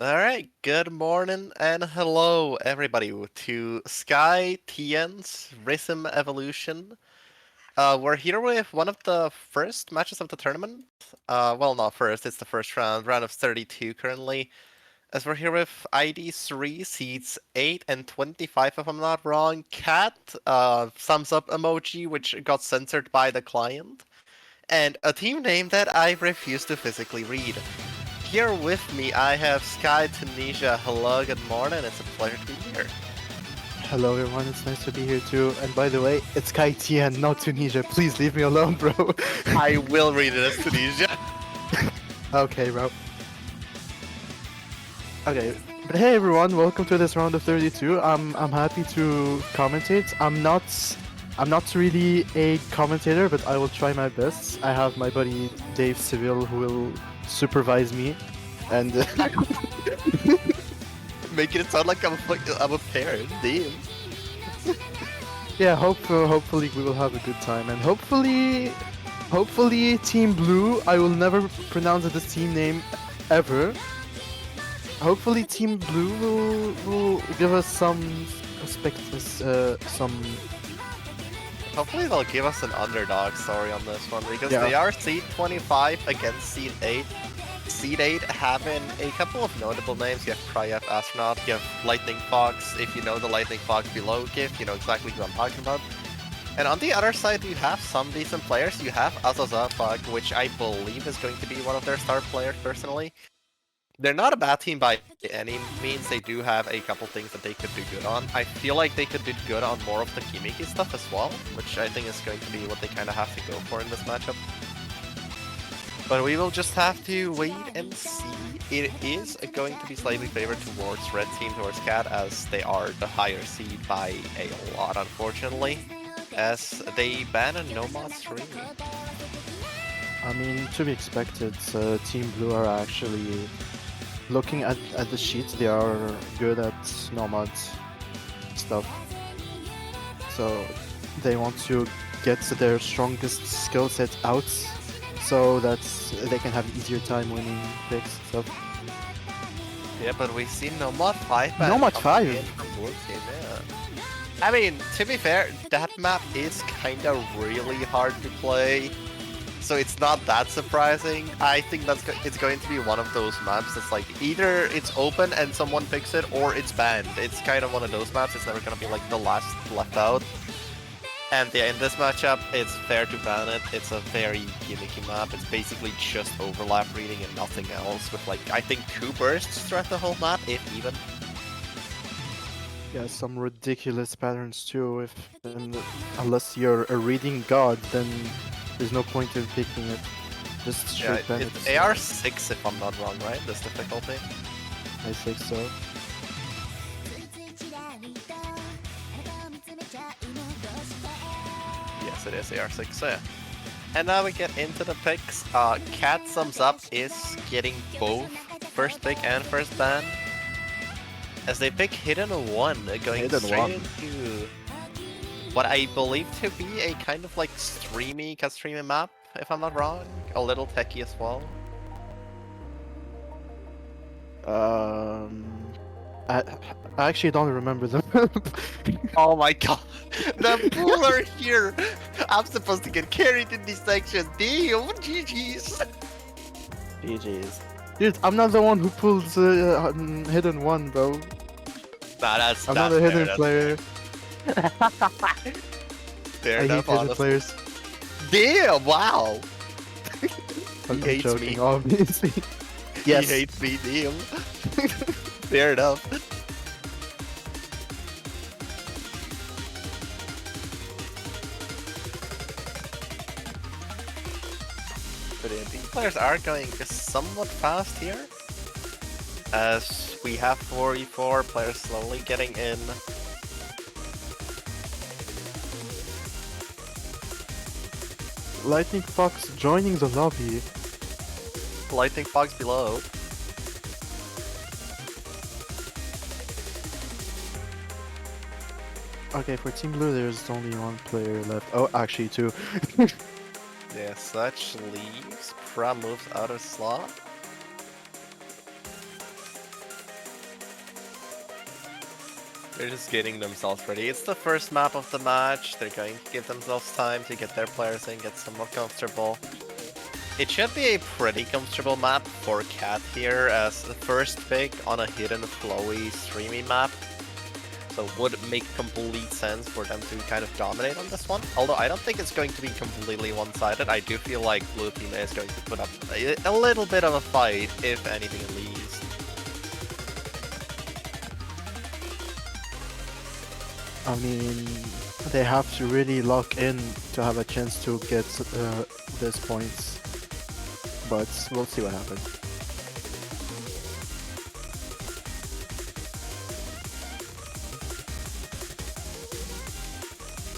All right, good morning and hello everybody to Sky TN's Rhythm Evolution. We're here with one of the first matches of the tournament. Well, not first, it's the first round of 32 currently. As we're here with ID 3, seeds 8 and 25 if I'm not wrong. Cat, thumbs up emoji, which got censored by the client. And a team name that I refuse to physically read. Here with me, I have Sky Tunisia. Hello, good morning. It's a pleasure to be here. Hello everyone, it's nice to be here too. And by the way, it's Kai Tian, not Tunisia. Please leave me alone, bro. I will read it as Tunisia. Okay, bro. Okay, but hey everyone, welcome to this round of 32. I'm happy to commentate. I'm not really a commentator, but I will try my best. I have my buddy Dave Seville who will supervise me, and Making it sound like I'm a parent. Damn. yeah, hopefully we will have a good time, and hopefully Team Blue. I will never pronounce this team name ever. Hopefully Team Blue will give us some some. Hopefully they'll give us an underdog story on this one because Yeah. they are seed 25 against seed 8. Seed 8 having a couple of notable names. You have Pryav Astronaut, you have Lightning Fox. If you know the Lightning Fox below GIF, you know exactly who I'm talking about. And on the other side, you have some decent players. You have Azazafak, which I believe is going to be one of their star players personally. They're not a bad team by any means. They do have a couple things that they could do good on. I feel like they could do good on more of the gimmicky stuff as well, which I think is going to be what they kind of have to go for in this matchup. But we will just have to wait and see. It is going to be slightly favored towards Red Team, towards Cat, as they are the higher seed by a lot, unfortunately. As they ban a Nomad stream. I mean, to be expected. Team Blue are actually looking at the sheets. They are good at nomad stuff, so they want to get their strongest skill set out, so that they can have an easier time winning picks and stuff. Yeah, but we've seen Nomad 5 ban Nomad coming 5? in from Blue Team, yeah. I mean, to be fair, that map is kinda really hard to play. So it's not that surprising. I think it's going to be one of those maps that's like either it's open and someone picks it or it's banned. It's kind of one of those maps. It's never going to be like the last left out. And yeah, in this matchup, it's fair to ban it. It's a very gimmicky map. It's basically just overlap reading and nothing else with like, I think 2 bursts throughout the whole map, if even. Yeah, some ridiculous patterns too. Unless you're a reading god, then there's no point in picking it. Just straight ban it. It's AR6 if I'm not wrong, right? This difficulty. I think so. Yes, it is AR6, so yeah. And now we get into the picks. Cat Sums Up is getting both first pick and first ban. As they pick Hidden 1, going Hidden straight 1. into what I believe to be a kind of like streamy map, if I'm not wrong. A little techy as well. I actually don't remember them. Oh my god, the pool are here! I'm supposed to get carried in these sections. Damn, GG's. GG's. Dude, I'm not the one who pulls Hidden 1, bro. Nah, that's I'm not a hidden fair, player. Fair I hate enough, hidden honestly. players. Damn, wow! I'm hates joking, me. obviously. Yes. He hates me, damn. Fair enough. But these players are going somewhat fast here. As we have 44 players slowly getting in. Lightning Fox joining the lobby. Lightning Fox below. Okay, for Team Blue, there's only one player left. Oh, actually, 2. Yeah, Such leaves. Pra moves out of slot. They're just getting themselves ready. It's the first map of the match. They're going to give themselves time to get their players in, get somewhat comfortable. It should be a pretty comfortable map for Cat here as the first pick on a hidden, flowy, streamy map. So would make complete sense for them to kind of dominate on this one. Although I don't think it's going to be completely one-sided. I do feel like Blue Team is going to put up a little bit of a fight, if anything at least. I mean, they have to really lock in to have a chance to get these points. But we'll see what happens.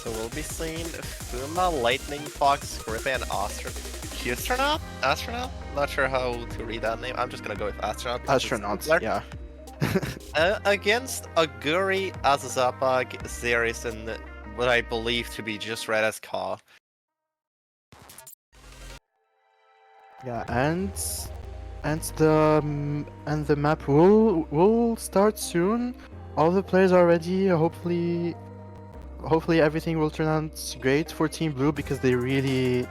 So we'll be seeing Fuma, Lightning Fox, Grippe, and Astronaut? Astronaut? Not sure how to read that name. I'm just gonna go with Astronaut because it's Astronauts, simpler. yeah. Against Aguri, Azazapag, Xeris, and what I believe to be just Red as Ka. Yeah, and the map will start soon. All the players are ready. Hopefully everything will turn out great for Team Blue because they really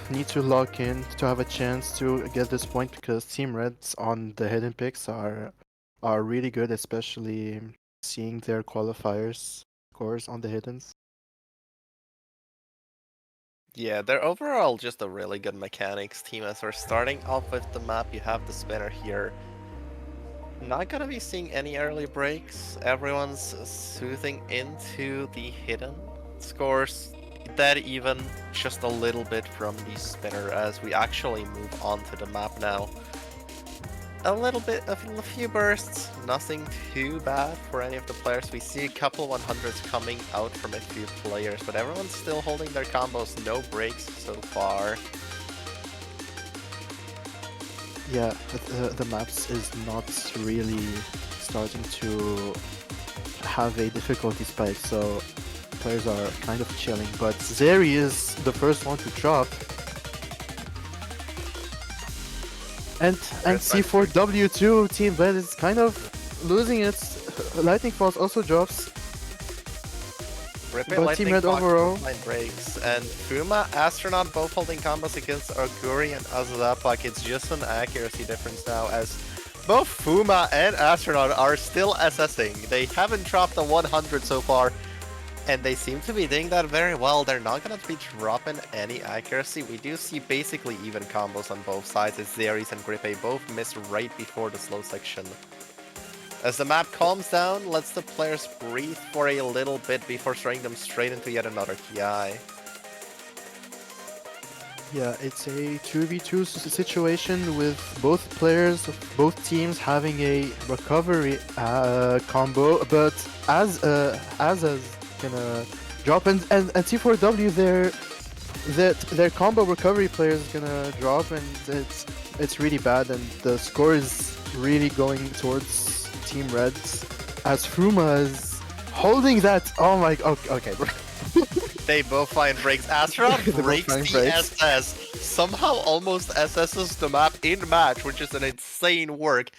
need to lock in to have a chance to get this point because Team Reds on the hidden picks are really good, especially seeing their qualifiers scores on the hiddens. Yeah, they're overall just a really good mechanics team. As we're starting off with the map, you have the spinner here. Not gonna be seeing any early breaks. Everyone's soothing into the hidden scores. That even just a little bit from the spinner as we actually move on to the map now. A little bit of a few bursts, nothing too bad for any of the players. We see a couple 100s coming out from a few players, but everyone's still holding their combos, no breaks so far. Yeah, the maps is not really starting to have a difficulty spike, so players are kind of chilling. But Zeri is the first one to drop. And C4W2 Team Bled is kind of losing its Lightning Force also drops. Ripper, But Lightning Team Red Fox, overall, line breaks, and Fuma, Astronaut both holding combos against Aguri and Azazap. Like it's just an accuracy difference now as both Fuma and Astronaut are still assessing. They haven't dropped a 100 so far, and they seem to be doing that very well. They're not going to be dropping any accuracy. We do see basically even combos on both sides as Xeris and Grippe both miss right before the slow section. As the map calms down, lets the players breathe for a little bit before throwing them straight into yet another TI. yeah, it's a 2v2 situation with both players, both teams having a recovery combo, but as gonna drop and T4W their combo recovery player is gonna drop and it's really bad and the score is really going towards Team Reds as Fruma is holding that. Oh my, okay. They both find breaks. Astronaut They both breaks find the breaks. SS. Somehow almost SS's the map in match, which is an insane work.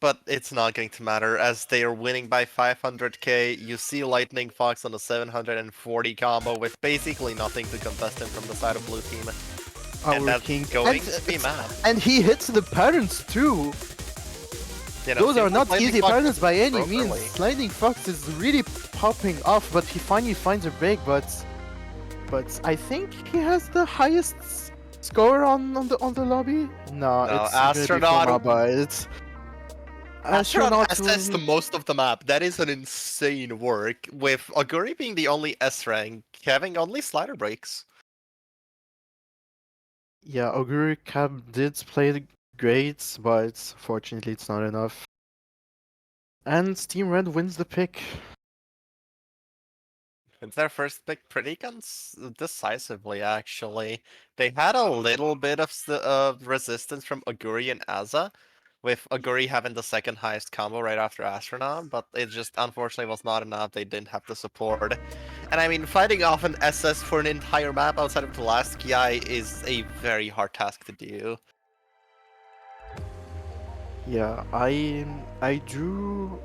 But it's not going to matter as they are winning by 500k. You see Lightning Fox on a 740 combo with basically nothing to contest him from the side of blue team. And Our that's king going to be mad. and he hits the patterns too. You know, Those are not Lightning easy Fox patterns by any properly. means. Lightning Fox is really popping off, but he finally finds a break. But I think he has the highest score on the lobby. No, No, it's Astronaut. gonna be Fuma, but it's Astronaut Astronaut. SS the most of the map. That is an insane work, with Aguri being the only S rank, having only slider breaks. Yeah, Oguri Cab did play great, but fortunately it's not enough. And Team Red wins the pick. It's their first pick pretty decisively, actually. They had a little bit of resistance from Aguri and Aza, with Aguri having the second highest combo right after Astronaut, but it just unfortunately was not enough. They didn't have the support. And I mean, fighting off an SS for an entire map outside of the last KI is a very hard task to do. Yeah, I do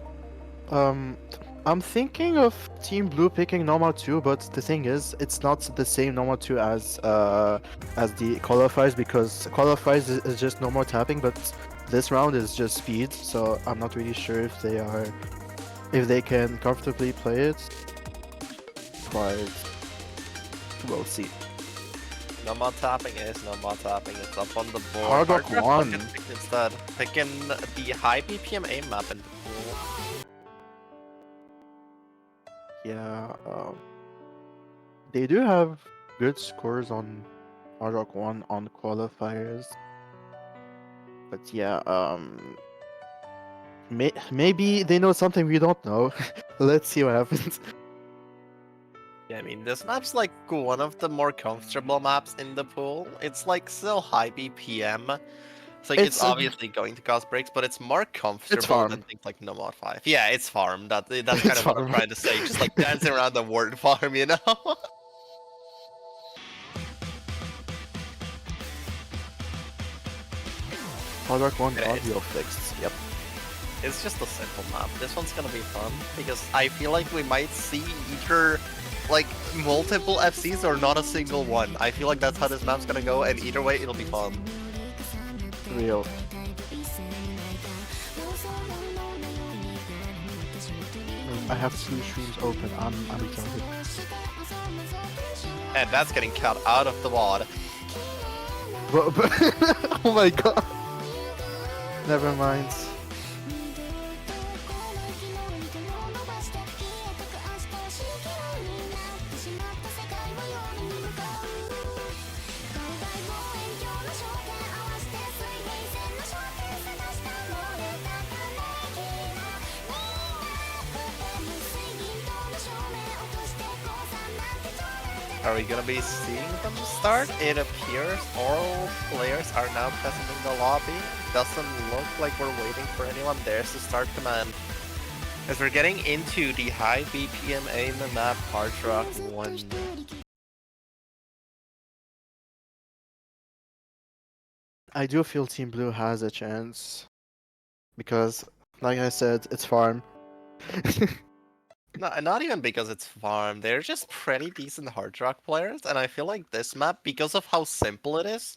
I'm thinking of Team Blue picking Normal 2, but the thing is, it's not the same Normal 2 as the qualifiers because qualifiers is just normal tapping, but this round is just speed, so I'm not really sure if they can comfortably play it. But we'll see. No mod tapping is no mod tapping. It's up on the board. Hard Rock Hard won. instead. Picking the high BPM aim map in the pool. yeah, they do have good scores on Hard Rock 1 on qualifiers. But yeah, maybe they know something we don't know. Let's see what happens. Yeah, I mean, this map's like one of the more comfortable maps in the pool. It's like still high BPM. It's like it's It's obviously going to cause breaks, but it's more it's comfortable than farm. things like No Mod 5. Yeah, it's farm. That's kind It's of what I'm farm. trying to say. Just like dancing around the word farm, you know? Hard Rock 1 Yeah, audio fixed. Yep. it's just a simple map. This one's gonna be fun because I feel like we might see either like multiple FCs or not a single one. I feel like that's how this map's gonna go, and either way, it'll be fun. Real. I have two streams open. I'm retarded. And that's getting cut out of the WOD. Oh my god. Never mind. Are we gonna be seeing them start? It appears all players are now present in the lobby. Doesn't look like we're waiting for anyone. There's the start command. As we're getting into the high BPM aim map, Hard Rock 1. I do feel Team Blue has a chance. Because, like I said, it's farm. No, not even because it's farm. They're just pretty decent Hard Rock players, and I feel like this map, because of how simple it is,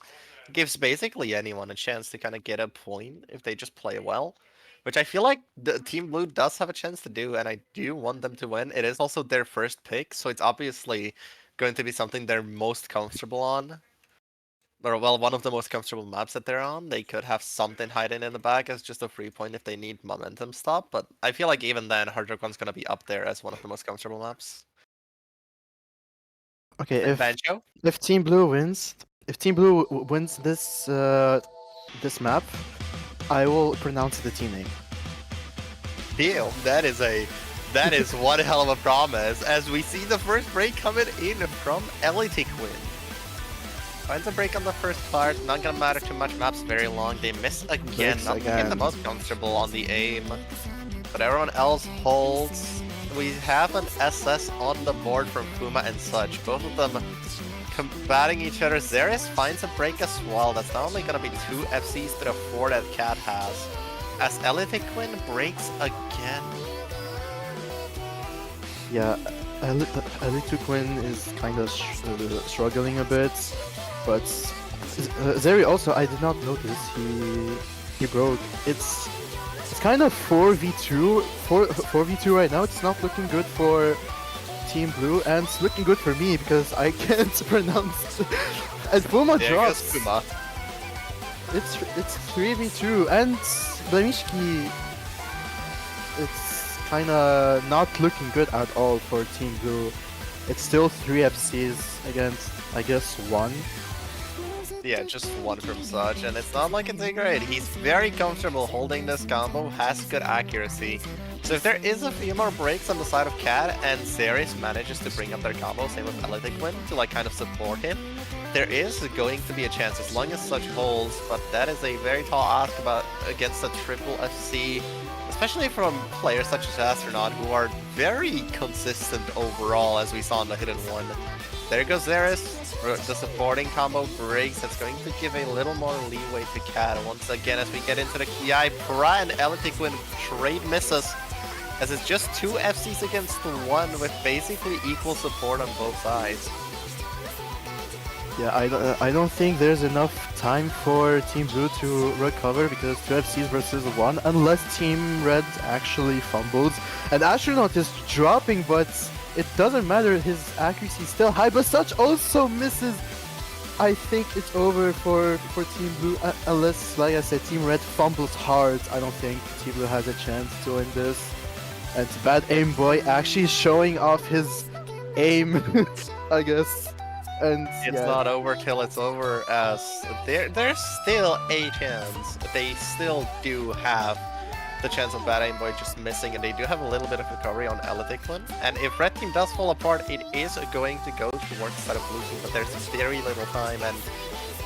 gives basically anyone a chance to kind of get a point if they just play well. Which I feel like the Team Blue does have a chance to do, and I do want them to win. It is also their first pick, so it's obviously going to be something they're most comfortable on. Or, well, one of the most comfortable maps that they're on. They could have something hiding in the back as just a free point if they need momentum stop, but I feel like even then, Hard Rock 1's going to be up there as one of the most comfortable maps. Okay, And Banjo? if Team Blue wins, if Team Blue wins this map, I will pronounce the team name. Damn, that is one hell of a promise. As we see the first break coming in from Elite Quinn. Finds a break on the first part, not gonna matter too much, map's very long. They miss again, Breaks not being the again. most comfortable on the aim. But everyone else holds. We have an SS on the board from Puma and such. Both of them combating each other. Xeris finds a break as well. That's not only gonna be 2 FCs to the 4 that Cat has. As Elite Quinn breaks again. Yeah, Elite Quinn is kind of struggling a bit, but Zeri also, I did not notice he broke. It's kind of 4v2 4v2 right now. It's not looking good for Team Blue, and it's looking good for me because I can't pronounce. And Puma There drops. goes Puma. It's 3v2, and Blemishki, it's kinda not looking good at all for Team Blue. It's still 3 FCs against, I guess, 1. Yeah, just 1 from such, and it's not looking too great. He's very comfortable holding this combo, has good accuracy. So if there is a few more breaks on the side of Cat and Xeris manages to bring up their combo, same with Elite Quinn, to like kind of support him, there is going to be a chance as long as such holds, but that is a very tall ask about against a triple FC, especially from players such as Astronaut, who are very consistent overall, as we saw in the Hidden One. There goes Xeris. The supporting combo breaks. That's going to give a little more leeway to Cat. Once again, as we get into the Kiai, Pra and Elite Quinn trade misses, as it's just 2 FCs against 1 with basically equal support on both sides. Yeah, I don't think there's enough time for Team Blue to recover because 2 FCs versus 1, unless Team Red actually fumbles. And Astronaut is dropping, but it doesn't matter, his accuracy is still high, but Such also misses. I think it's over for Team Blue, unless, like I said, Team Red fumbles hard. I don't think Team Blue has a chance to win this. And Bad Aim Boy actually showing off his aim, I guess. And It's yeah, not over till it's over, as there's still a chance. They still do have the chance of Bad Aim Boy just missing, and they do have a little bit of recovery on Elitiquin. And if Red Team does fall apart, it is going to go towards the side of Blue Team, but there's very little time, and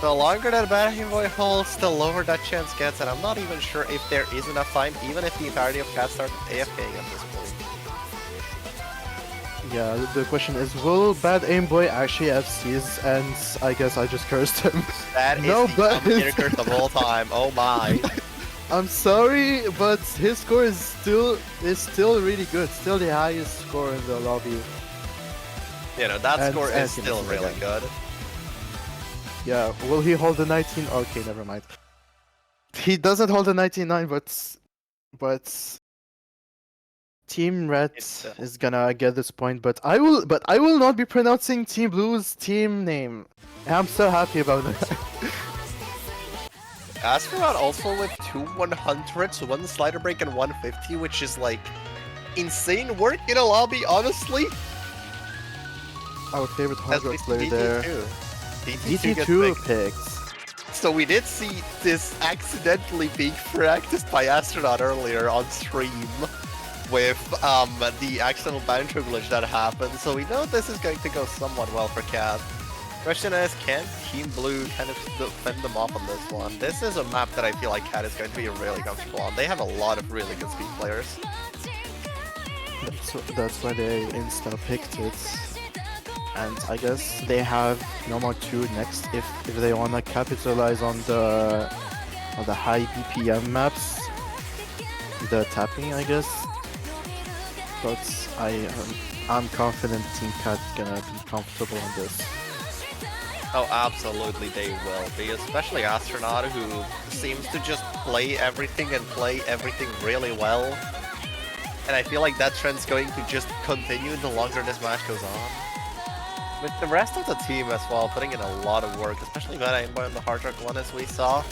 the longer that Bad Aim Boy holds, the lower that chance gets, and I'm not even sure if there is enough time, even if the entirety of Cat started AFKing at this point. yeah, the question is, will Bad Aim Boy actually FCs? And I guess I just cursed him. That is No, the but commentator curse of all time, oh my. I'm sorry, but his score is still really good. Still the highest score in the lobby. You know, that score is he still misses really again. good. Yeah, will he hold the 19? Okay, never mind. He doesn't hold the 99, but Team Red It's still. is gonna get this point. But I will not be pronouncing Team Blue's team name. I'm so happy about that. Astronaut also with 2 100s, 1 slider break, and 150, which is like insane work in a lobby, honestly. Our favorite hard As we rock see player there. DT2 gets DT2 picked. picks. So we did see this accidentally being practiced by Astronaut earlier on stream with the accidental banjo glitch that happened, so we know this is going to go somewhat well for Cat. Question is, can Team Blue kind of fend them off on this one? This is a map that I feel like Cat is going to be really comfortable on. They have a lot of really good speed players. That's why they insta-picked it. And I guess they have normal 2 next if they wanna capitalize on the high BPM maps. The tapping, I guess. But I'm confident Team Cat gonna be comfortable on this. Oh, absolutely they will be, especially Astronaut, who seems to just play everything and play everything really well. And I feel like that trend's going to just continue the longer this match goes on. With the rest of the team as well, putting in a lot of work, especially Bad Aim Boy on the Hard Rock one as we saw.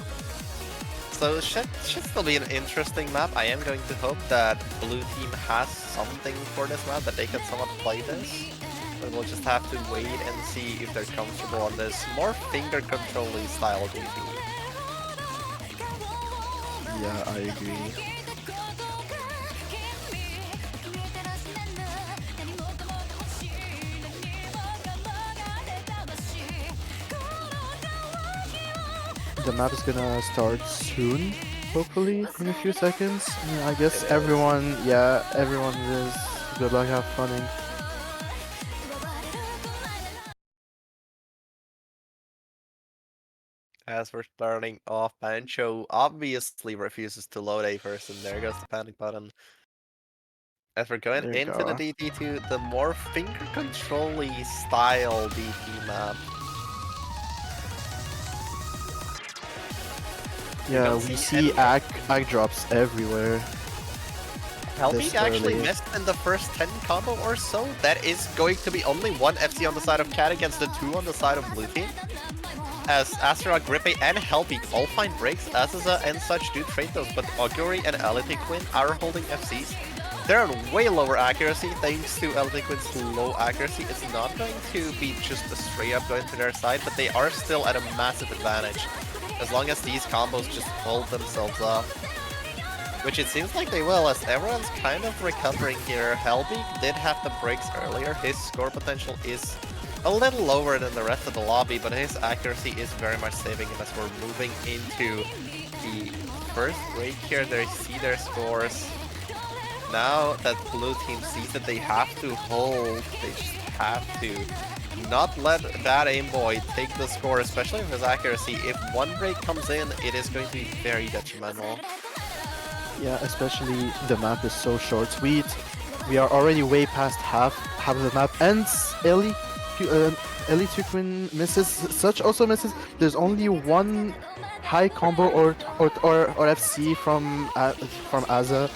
So it should still be an interesting map. I am going to hope that Blue Team has something for this map, that they can somewhat play this. But we'll just have to wait and see if they're comfortable on this more finger controlling style DP. Yeah, I agree. The map is gonna start soon, hopefully, in a few seconds. I guess everyone is. Good luck, have fun. As we're starting off, Bancho obviously refuses to load a person. There goes the panic button. As we're going There you into the go. DT2, the more finger control-y style DT map. Yeah, we see ag drops everywhere. Helbeek actually missed in the first 10 combo or so. That is going to be only 1 FC on the side of Cat against the 2 on the side of Blue Team. As Astronaut, Grippe, and Helbeek all find breaks, Azaza and such do trade those, but Augury and Elitiquin are holding FCs. They're on way lower accuracy thanks to Elitiquin's low accuracy. It's not going to be just a straight up going to their side, but they are still at a massive advantage as long as these combos just hold themselves up. Which it seems like they will, as everyone's kind of recovering here. Helbeek did have the breaks earlier. His score potential is a little lower than the rest of the lobby, but his accuracy is very much saving him as we're moving into the first break here. They see their scores. Now that Blue Team sees that they have to hold, they just have to not let that aim boy take the score, especially with his accuracy. If one break comes in, it is going to be very detrimental. Yeah, especially the map is so short. We are already way past half of the map, and Elitiquin misses. Such also misses. There's only one high combo or FC from Aza,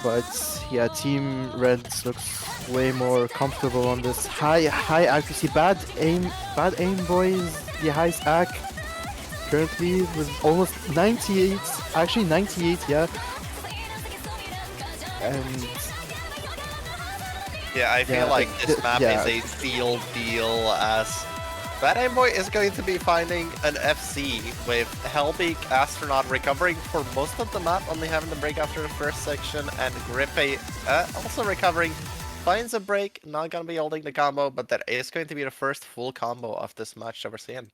but yeah, Team Red looks way more comfortable on this high accuracy. Bad aim boys. The highest AC currently with almost 98, actually 98, yeah. And Yeah, I feel Yeah, like this map is yeah, a sealed deal as Bad Aim Boy is going to be finding an FC with Hellbeak Astronaut recovering for most of the map, only having the break after the first section, and Grippe also recovering, finds a break, not gonna be holding the combo, but that is going to be the first full combo of this match that we're seeing.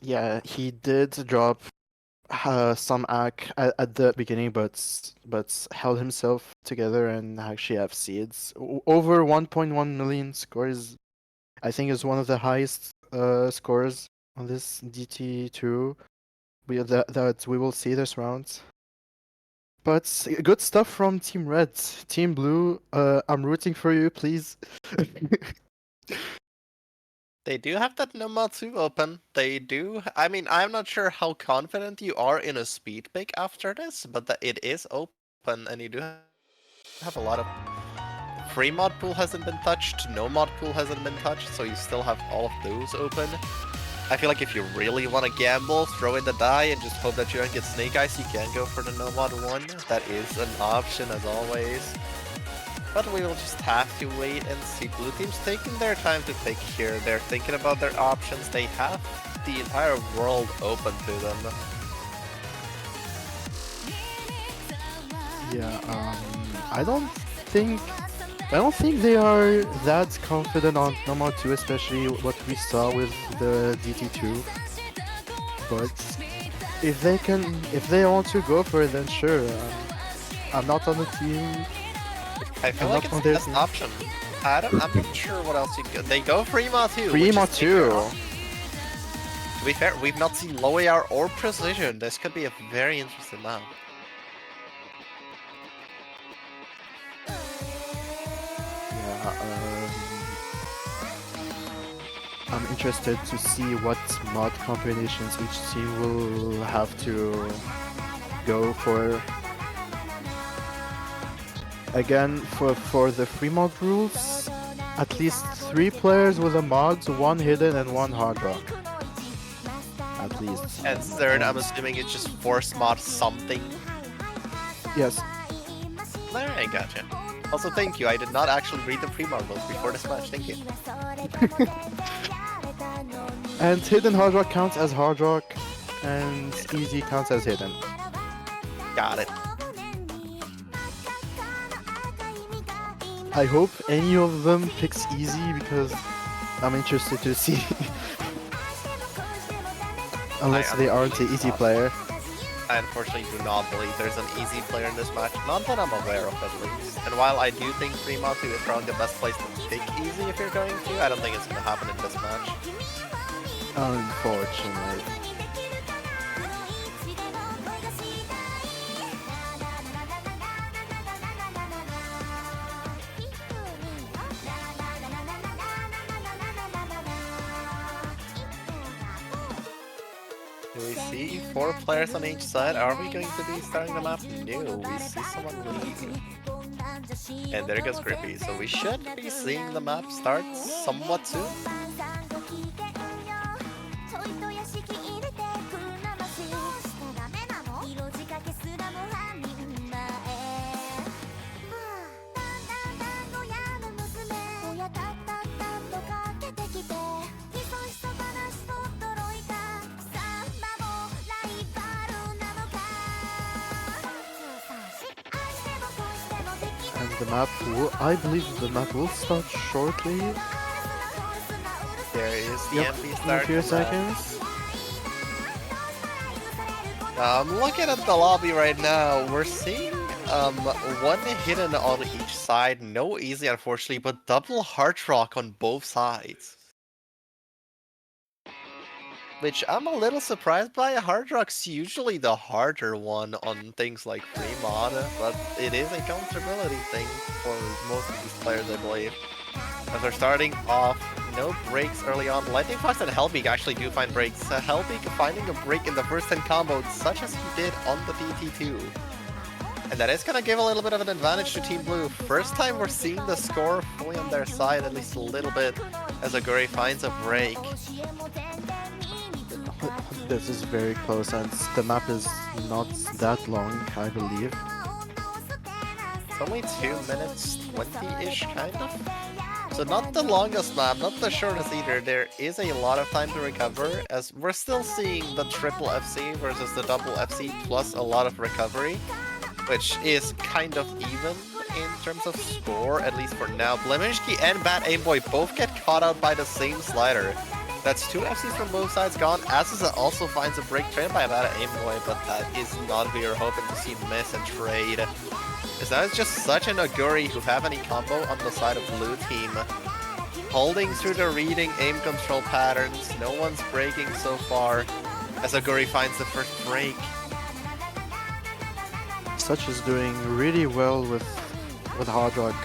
yeah. He did drop some act at the beginning, but held himself together and actually have seeds. Over 1.1 million scores, I think is one of the highest scores on this DT2 that we will see this round. But good stuff from Team Red. Team Blue, I'm rooting for you, please. They do have that Nomatsu open. They do. I mean, I'm not sure how confident you are in a speed pick after this, but it is open, and you do have a lot of. Free mod pool hasn't been touched, no mod pool hasn't been touched, so you still have all of those open. I feel like if you really want to gamble, throw in the die and just hope that you don't get Snake Eyes, you can go for the no mod one. That is an option as always. But we will just have to wait and see. Blue team's taking their time to pick here. They're thinking about their options. They have the entire world open to them. Yeah, think I don't think they are that confident on number 2, especially what we saw with the DT2. But if they want to go for it, then sure. I'm not on the team. I feel I'm like not it's on the their best team. option. I'm not sure what else you can go. They go Prima too. Prima Which is fair. too. To be fair, we've not seen low AR or precision. This could be a very interesting map. Yeah, I'm interested to see what mod combinations each team will have to go for. Again, for the free mod rules, at least 3 players with a mod, 1 hidden and 1 hard rock. At least. And third, I'm assuming it's just force mod something. Yes. Alright, gotcha. Also, thank you. I did not actually read the pre-mod rules before this match. Thank you. And hidden hard rock counts as hard rock, and easy counts as hidden. Got it. I hope any of them picks easy because I'm interested to see. Unless they aren't an easy player. I unfortunately do not believe there's an easy player in this match. Not that I'm aware of, at least. And while I do think Fremont is probably the best place to pick easy if you're going to, I don't think it's going to happen in this match. Unfortunately. Do we see 4 players on each side? Are we going to be starting the map? No, we see someone leave. And there goes Grippy, so we should be seeing the map start somewhat soon. And the map will, I believe the map will start shortly. There is the Yep, MP in a start. few seconds. I'm looking at the lobby right now. We're seeing one hidden on each side. No easy, unfortunately, but double heart rock on both sides. Which I'm a little surprised by. Hard rock's usually the harder one on things like free mod, but it is a comfortability thing for most of these players, I believe. As they're starting off, no breaks early on. Lightning Fox and Hellbeak actually do find breaks. Hellbeak finding a break in the first 10 combos, such as he did on the DT2. And that is going to give a little bit of an advantage to Team Blue. First time we're seeing the score fully on their side, at least a little bit, as Aguri finds a break. This is very close and the map is not that long, I believe. It's only 2 minutes 20-ish, kind of. So not the longest map, not the shortest either. There is a lot of time to recover, as we're still seeing the triple FC versus the double FC plus a lot of recovery, which is kind of even in terms of score, at least for now. Bleminski and Bad Aimboy both get caught out by the same slider. That's 2 FCs from both sides gone. Azusa also finds a break trained by Bad Aimboy, but that is not what we were hoping to see miss and trade. As that is just such an Aguri who have any combo on the side of blue team. Holding through the reading aim control patterns, no one's breaking so far, as Aguri finds the first break. Such is doing really well with Hard Rock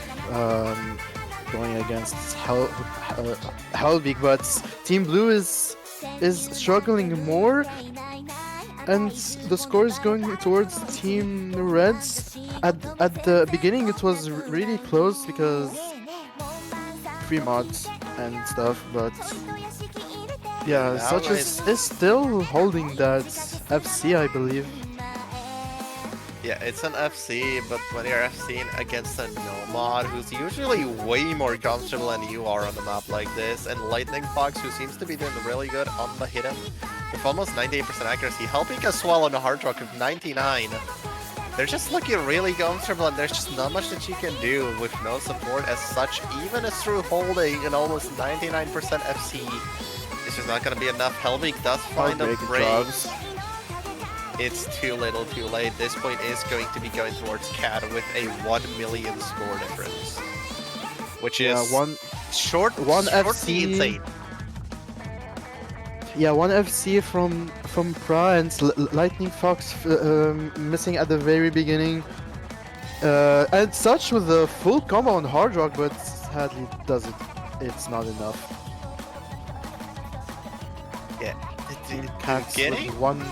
going against Helvig, but Team Blue is struggling more, and the score is going towards Team Reds. At the beginning, it was really close because free mods and stuff, but yeah, Now Such is still holding that FC, I believe. yeah, it's an FC, but when you're FCing against a Nomad who's usually way more comfortable than you are on a map like this, and Lightning Fox who seems to be doing really good on the hidden with almost 98% accuracy, helping us swell on a Hard Rock of 99. They're just looking really comfortable, and there's just not much that you can do with no support as such, even as through holding an almost 99% FC. It's just not going to be enough. Helvig does find a break. Jobs. It's too little too late. This point is going to be going towards CAD with a 1 million score difference. Which is one shortly FC insane. Yeah, one FC from Pra and Lightning Fox missing at the very beginning. And Such with a full combo on Hard Rock, but sadly it's not enough. Yeah. Cats Getting 1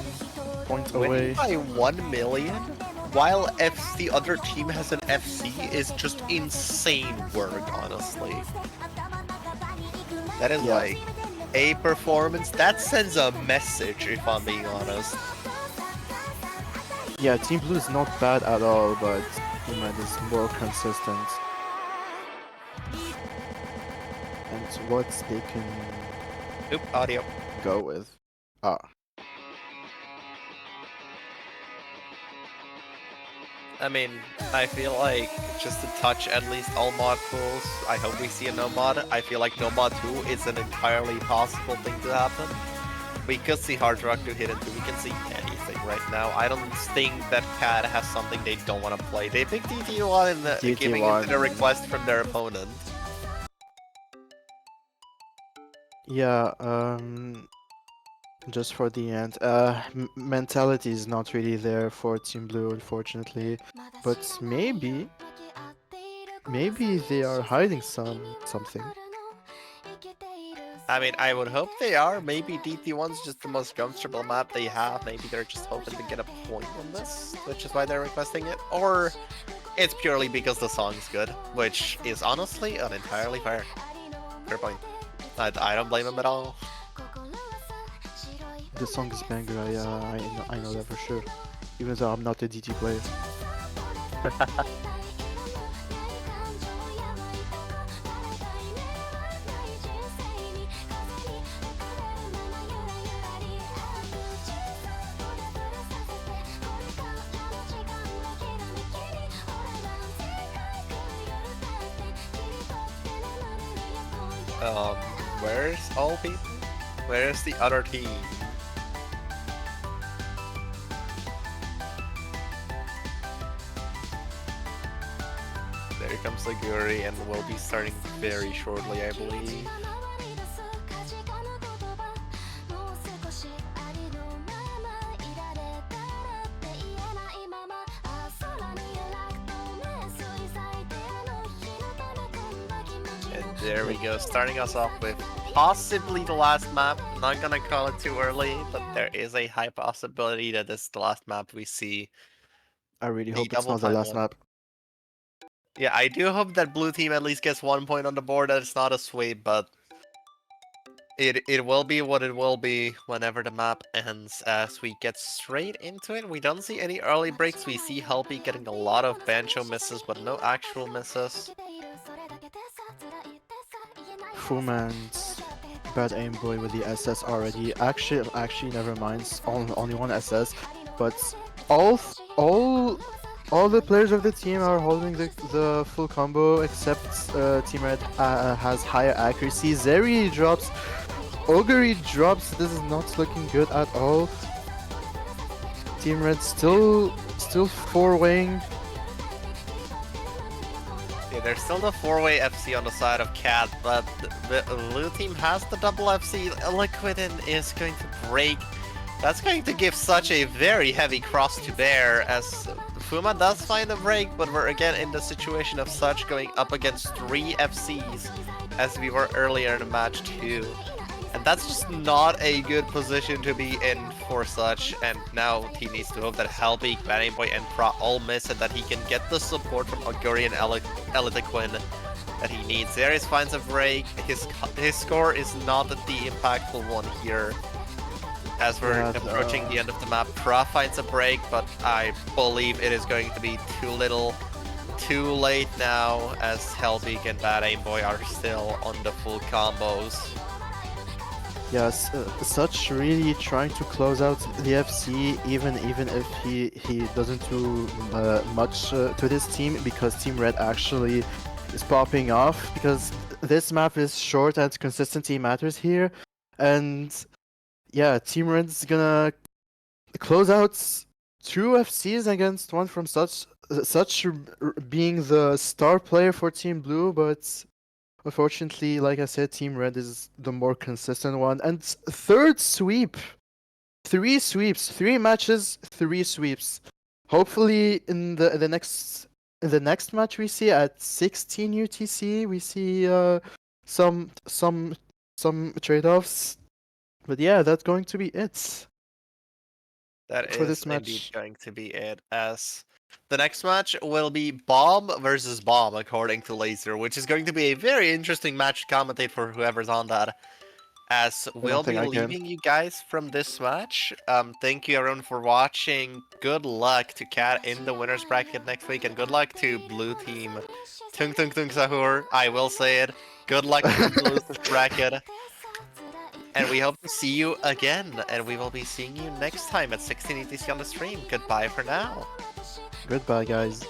point away. by 1 million, while the other team has an FC, is just insane work, honestly. That is like a performance that sends a message, if I'm being honest. Yeah, Team Blue is not bad at all, but Team Red is more consistent. And what they can Oop, audio. go with. I mean, I feel like just to touch at least all mod pools, I hope we see a no mod. I feel like no mod 2 is an entirely possible thing to happen. We could see Hard Rock do Hidden 2, we can see anything right now. I don't think that CAD has something they don't want to play. They picked DT1 in the giving into the request from their opponent. Yeah, just for the end, mentality is not really there for Team Blue, unfortunately. But maybe they are hiding something. I mean, I would hope they are. Maybe DT1's just the most comfortable map they have. Maybe they're just hoping to get a point on this, which is why they're requesting it. Or it's purely because the song's good, which is honestly an entirely fair point. I don't blame them at all. The song is banger, I know that for sure. Even though I'm not a DT player. Where's all people? Where's the other team? There comes Liguri, and we'll be starting very shortly, I believe. And there we go, starting us off with possibly the last map. Not gonna call it too early, but there is a high possibility that this is the last map we see. I really hope it's not the last map. Yeah, I do hope that blue team at least gets 1 point on the board, that it's not a sweep, but It will be what it will be whenever the map ends. As we get straight into it, we don't see any early breaks. We see Helpy getting a lot of banjo misses, but no actual misses. Fuman's bad aim boy with the SS already. Actually, never mind. Only one SS, but all th- all the players of the team are holding the full combo except Team Red has higher accuracy. Zeri drops, Ogre drops. This is not looking good at all. Team Red still four-weighing. Yeah, there's still the 4-way FC on the side of Cat, but the blue team has the double FC. Liquidin is going to break. That's going to give such a very heavy cross to bear, as Fuma does find a break, but we're again in the situation of Such going up against 3 FCs, as we were earlier in the match too. And that's just not a good position to be in for Such, and now he needs to hope that Helbig, Banning Boy, and Pra all miss and that he can get the support from Oguri and Elitequin that he needs. Darius finds a break. His score is not the impactful one here. As we're approaching the end of the map, Pra finds a break, but I believe it is going to be too little, too late now, as Helbig and Bad Aim Boy are still on the full combos. Yes, Such really trying to close out the FC, even if he doesn't do much to this team, because Team Red actually is popping off, because this map is short and consistency matters here, and yeah, Team Red's gonna close out 2 FCs against one from Such being the star player for Team Blue, but unfortunately, like I said, Team Red is the more consistent one. And third sweep. 3 sweeps. 3 matches, 3 sweeps. Hopefully in the next match we see at 16 UTC, we see some trade-offs. But yeah, that's going to be it That for is this indeed match. going to be it, as the next match will be Bomb versus Bomb, according to Laser, which is going to be a very interesting match to commentate for whoever's on that. As I don't we'll think be I can. leaving you guys from this match. Thank you everyone for watching. Good luck to Cat in the winners bracket next week, and good luck to Blue Team. Tung Tung Tung Sahur, I will say it. Good luck in the losers bracket. And we hope to see you again, and we will be seeing you next time at 16 ETC on the stream. Goodbye for now. Goodbye, guys.